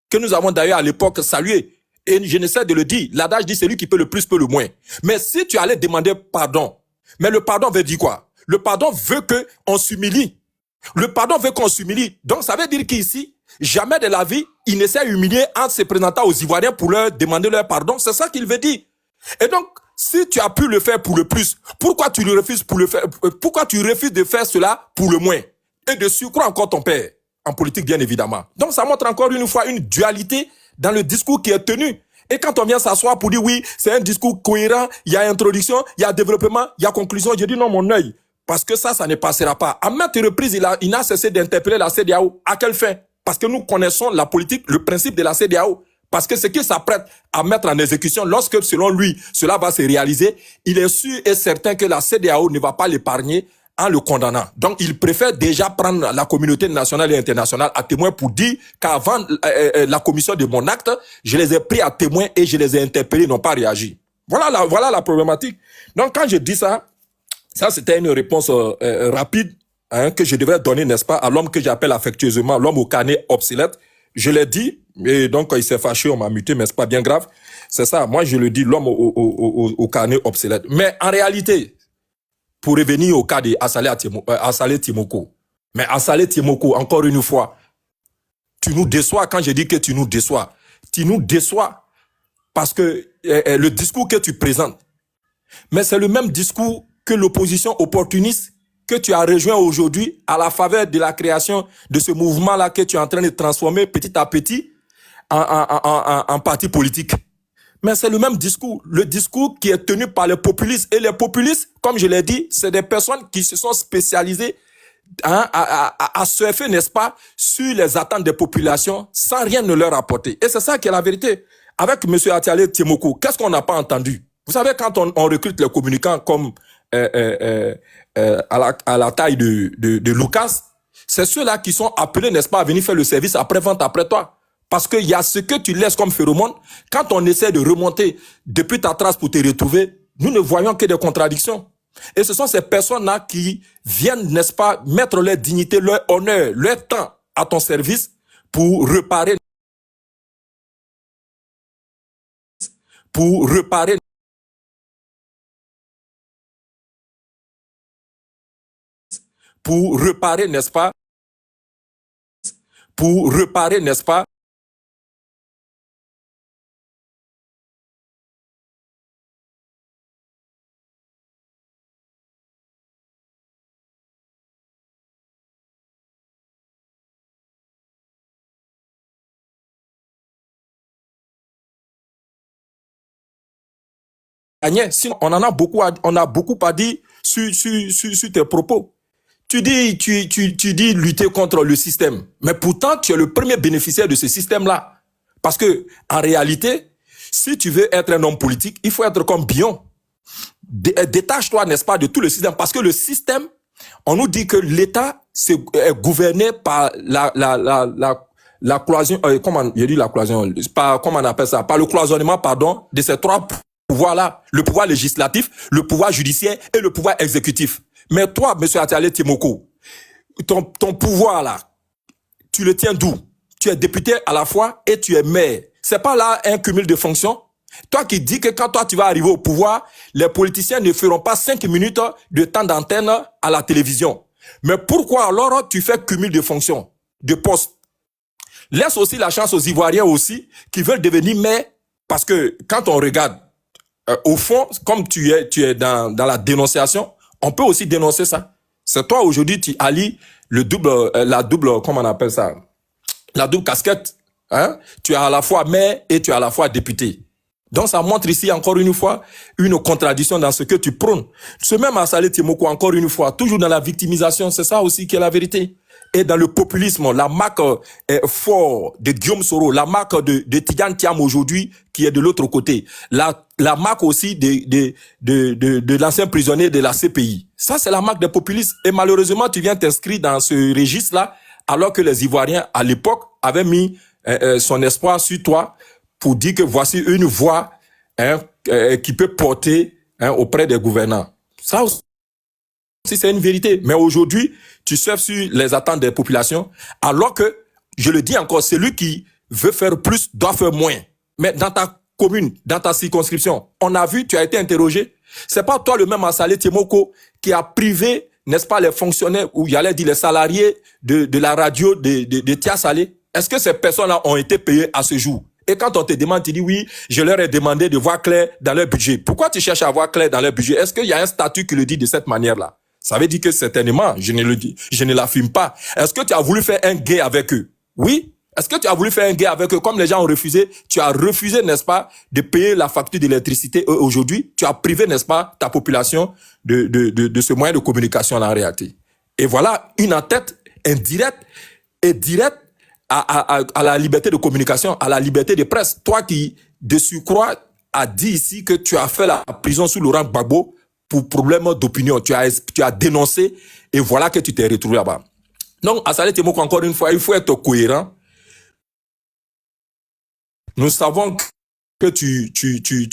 que nous avons d'ailleurs à l'époque salué. Et je ne sais de le dire, l'adage dit celui qui peut le plus peut le moins. Mais si tu allais demander pardon, mais le pardon veut dire quoi? Le pardon veut qu'on s'humilie. Le pardon veut qu'on s'humilie. Donc ça veut dire qu'ici, jamais de la vie, il ne s'est humilié en se présentant aux Ivoiriens pour leur demander leur pardon. C'est ça qu'il veut dire. Et donc, si tu as pu le faire pour le plus, pourquoi tu le refuses pour le faire? Pourquoi tu refuses de faire cela pour le moins? Et de surcroît encore ton père, en politique bien évidemment. Donc ça montre encore une fois une dualité dans le discours qui est tenu. Et quand on vient s'asseoir pour dire oui, c'est un discours cohérent, il y a introduction, il y a développement, il y a conclusion, je dis non mon œil. Parce que ça ne passera pas. À maintes reprises, il n'a cessé d'interpeller la CEDEAO. À quelle fin? Parce que nous connaissons la politique, le principe de la CEDEAO. Parce que ce qu'il s'apprête à mettre en exécution, lorsque selon lui, cela va se réaliser, il est sûr et certain que la CEDEAO ne va pas l'épargner en le condamnant. Donc, il préfère déjà prendre la communauté nationale et internationale à témoin pour dire qu'avant la commission de mon acte, je les ai pris à témoin et je les ai interpellés, ils n'ont pas réagi. Voilà la problématique. Donc, quand je dis ça c'était une réponse rapide que je devrais donner, n'est-ce pas, à l'homme que j'appelle affectueusement l'homme au carnet obsolète. Je l'ai dit, et donc il s'est fâché, on m'a muté, mais c'est pas bien grave. C'est ça, moi je le dis, l'homme au carnet obsolète. Mais en réalité, pour revenir au cas de Assalé Timoko, mais Assalé Timoko, encore une fois, tu nous déçois. Quand je dis que tu nous déçois parce que le discours que tu présentes, mais c'est le même discours que l'opposition opportuniste que tu as rejoint aujourd'hui à la faveur de la création de ce mouvement-là que tu es en train de transformer petit à petit en parti politique. Mais c'est le même discours, le discours qui est tenu par les populistes. Et les populistes, comme je l'ai dit, c'est des personnes qui se sont spécialisées à surfer, n'est-ce pas, sur les attentes des populations sans rien ne leur apporter. Et c'est ça qui est la vérité. Avec M. Assalé Timoko, qu'est-ce qu'on n'a pas entendu? Vous savez, quand on recrute les communicants comme à la taille de Lucas, c'est ceux-là qui sont appelés, n'est-ce pas, à venir faire le service après-vente après toi. Parce qu'il y a ce que tu laisses comme phéromone. Quand on essaie de remonter depuis ta trace pour te retrouver, nous ne voyons que des contradictions. Et ce sont ces personnes-là qui viennent, n'est-ce pas, mettre leur dignité, leur honneur, leur temps à ton service pour réparer n'est-ce pas, Agnès, sinon on a beaucoup à dire sur tes propos. Tu dis lutter contre le système, mais pourtant tu es le premier bénéficiaire de ce système-là. Parce que en réalité, si tu veux être un homme politique, il faut être comme Bion. Détache-toi, n'est-ce pas, de tout le système, parce que le système, on nous dit que l'État est gouverné par la cloison, comment, j'ai dit la cloison, comment on appelle ça, par le cloisonnement, pardon, de ces trois pouvoirs-là, le pouvoir législatif, le pouvoir judiciaire et le pouvoir exécutif. Mais toi, monsieur Atiale Timoko, ton pouvoir là, tu le tiens d'où? Tu es député à la fois et tu es maire. C'est pas là un cumul de fonctions? Toi qui dis que quand toi tu vas arriver au pouvoir, les politiciens ne feront pas 5 minutes de temps d'antenne à la télévision. Mais pourquoi alors tu fais cumul de fonctions, de postes? Laisse aussi la chance aux Ivoiriens aussi qui veulent devenir maire, parce que quand on regarde, au fond, comme tu es dans la dénonciation, on peut aussi dénoncer ça. C'est toi aujourd'hui tu allies la double, comment on appelle ça? La double casquette. Hein? Tu es à la fois maire et tu es à la fois député. Donc ça montre ici encore une fois une contradiction dans ce que tu prônes. Ce même Assalé Timoko, encore une fois, toujours dans la victimisation, c'est ça aussi qui est la vérité. Et dans le populisme, la marque fort de Guillaume Soro, la marque de Tidjane Thiam aujourd'hui, qui est de l'autre côté, la marque aussi de l'ancien prisonnier de la CPI. Ça, c'est la marque des populistes. Et malheureusement, tu viens t'inscrire dans ce registre-là, alors que les Ivoiriens, à l'époque, avaient mis son espoir sur toi pour dire que voici une voix qui peut porter auprès des gouvernants. Ça aussi, c'est une vérité. Mais aujourd'hui, tu surfes sur les attentes des populations, alors que, je le dis encore, celui qui veut faire plus doit faire moins. Mais dans ta commune, dans ta circonscription, on a vu, tu as été interrogé. C'est pas toi le même Assalé Timoko qui a privé, n'est-ce pas, les fonctionnaires, ou j'allais dire les salariés de la radio de Tia Salé. Est-ce que ces personnes-là ont été payées à ce jour? Et quand on te demande, tu dis oui, je leur ai demandé de voir clair dans leur budget. Pourquoi tu cherches à voir clair dans leur budget? Est-ce qu'il y a un statut qui le dit de cette manière-là? Ça veut dire que certainement, je ne l'affirme pas. Est-ce que tu as voulu faire un guet avec eux? Oui. Est-ce que tu as voulu faire un guet avec eux? Comme les gens ont refusé, tu as refusé, n'est-ce pas, de payer la facture d'électricité aujourd'hui. Tu as privé, n'est-ce pas, ta population de ce moyen de communication en réalité. Et voilà une entête indirecte et directe à la liberté de communication, à la liberté de presse. Toi qui, de surcroît, as dit ici que tu as fait la prison sous Laurent Gbagbo pour problème d'opinion. Tu as dénoncé et voilà que tu t'es retrouvé là-bas. Donc, Assalé Timoko, encore une fois, il faut être cohérent. Nous savons que tu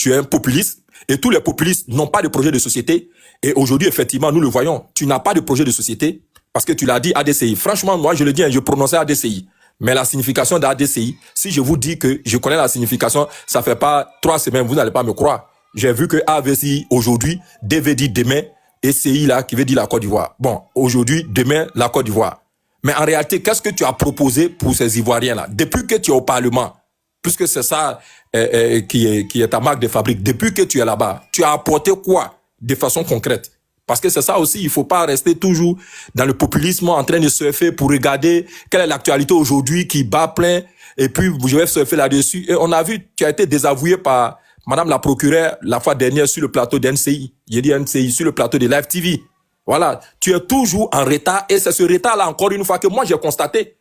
es un populiste et tous les populistes n'ont pas de projet de société. Et aujourd'hui, effectivement, nous le voyons. Tu n'as pas de projet de société parce que tu l'as dit ADCI. Franchement, moi, je le dis, je prononçais ADCI. Mais la signification d'ADCI, si je vous dis que je connais la signification, ça fait pas 3 semaines, vous n'allez pas me croire. J'ai vu que AVCI aujourd'hui, D veut dire demain, et CI là, qui veut dire la Côte d'Ivoire. Bon, aujourd'hui, demain, la Côte d'Ivoire. Mais en réalité, qu'est-ce que tu as proposé pour ces Ivoiriens-là? Depuis que tu es au Parlement, puisque c'est ça qui est ta marque de fabrique, depuis que tu es là-bas, tu as apporté quoi de façon concrète? Parce que c'est ça aussi, il faut pas rester toujours dans le populisme en train de surfer pour regarder quelle est l'actualité aujourd'hui qui bat plein et puis je vais surfer là-dessus. Et on a vu, tu as été désavoué par Madame la procureure la fois dernière sur le plateau d'NCI. J'ai dit NCI sur le plateau de Live TV. Voilà, tu es toujours en retard et c'est ce retard-là encore une fois que moi j'ai constaté.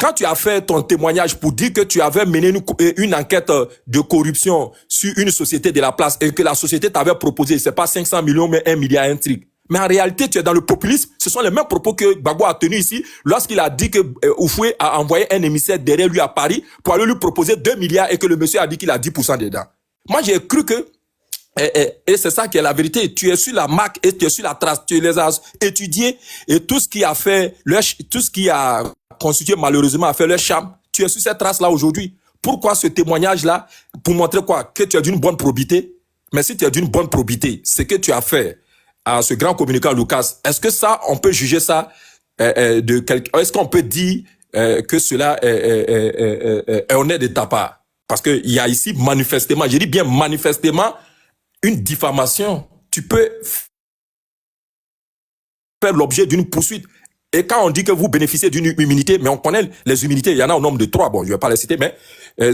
Quand tu as fait ton témoignage pour dire que tu avais mené une enquête de corruption sur une société de la place et que la société t'avait proposé, c'est pas 500 millions, mais 1 milliard, un truc. Mais en réalité, tu es dans le populisme. Ce sont les mêmes propos que Gbagbo a tenus ici lorsqu'il a dit que Oufoué a envoyé un émissaire derrière lui à Paris pour aller lui proposer 2 milliards et que le monsieur a dit qu'il a 10% dedans. Moi, j'ai cru que, et c'est ça qui est la vérité, tu es sur la marque et tu es sur la trace, tu les as étudiés et tout ce qui a fait, tout ce qui a constitué malheureusement a fait leur charme. Tu es sur cette trace-là aujourd'hui. Pourquoi ce témoignage-là? Pour montrer quoi? Que tu es d'une bonne probité. Mais si tu es d'une bonne probité, ce que tu as fait à ce grand communicant Lucas, est-ce que ça, on peut juger ça est-ce qu'on peut dire que cela est honnête de ta part? Parce qu'il y a ici manifestement, je dis bien manifestement, une diffamation. Tu peux faire l'objet d'une poursuite. Et quand on dit que vous bénéficiez d'une immunité, mais on connaît les immunités, il y en a au nombre de 3, bon, je vais pas les citer, mais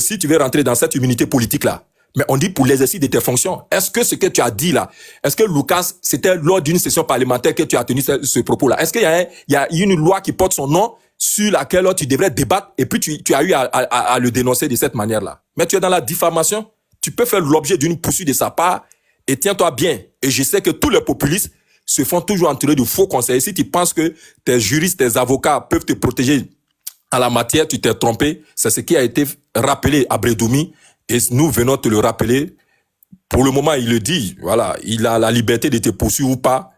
si tu veux rentrer dans cette immunité politique-là, mais on dit pour l'exercice de tes fonctions. Est-ce que ce que tu as dit là, est-ce que Lucas, c'était lors d'une session parlementaire que tu as tenu ce propos-là? Est-ce qu'il y a une loi qui porte son nom sur laquelle tu devrais débattre et puis tu as eu à le dénoncer de cette manière-là? Mais tu es dans la diffamation, tu peux faire l'objet d'une poursuite de sa part et tiens-toi bien. Et je sais que tous les populistes se font toujours entourer de faux conseils. Si tu penses que tes juristes, tes avocats peuvent te protéger en la matière, tu t'es trompé. C'est ce qui a été rappelé à Bredoumi et nous venons te le rappeler. Pour le moment, il le dit. Voilà, il a la liberté de te poursuivre ou pas.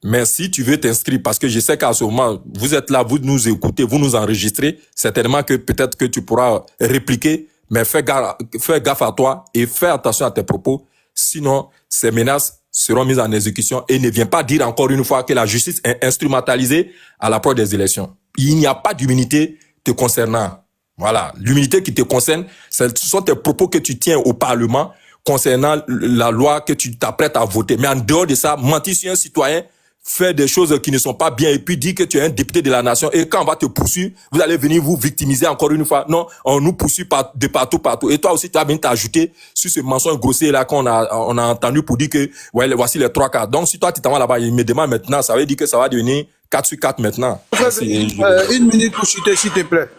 Mais si tu veux t'inscrire, parce que je sais qu'à ce moment, vous êtes là, vous nous écoutez, vous nous enregistrez, certainement que peut-être que tu pourras répliquer, mais fais gaffe à toi et fais attention à tes propos. Sinon, ces menaces seront mises en exécution et ne viens pas dire encore une fois que la justice est instrumentalisée à l'approche des élections. Il n'y a pas d'immunité te concernant. Voilà. L'immunité qui te concerne, ce sont tes propos que tu tiens au Parlement concernant la loi que tu t'apprêtes à voter. Mais en dehors de ça, mentir sur un citoyen, faire des choses qui ne sont pas bien et puis dire que tu es un député de la nation et quand on va te poursuivre, vous allez venir vous victimiser encore une fois. Non, on nous poursuit de partout. Et toi aussi, tu as bien t'ajouter sur ce mensonge grossier là qu'on a entendu pour dire que ouais, voici les 3 quarts. Donc si toi tu t'en vas là-bas, il me demande maintenant, ça veut dire que ça va devenir 4 sur 4 maintenant. Une minute pour chuter, s'il te plaît.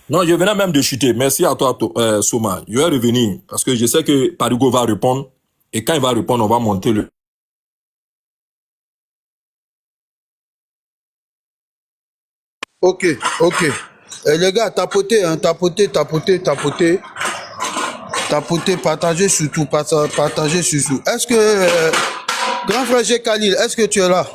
Non, je venais même de chuter. Merci à toi, Soma. Je vais revenir parce que je sais que Parigo va répondre et quand il va répondre, on va monter le... Ok. Les gars, tapotez, partagez surtout, partagez surtout. Est-ce que, grand frère G. Khalil, est-ce que tu es là?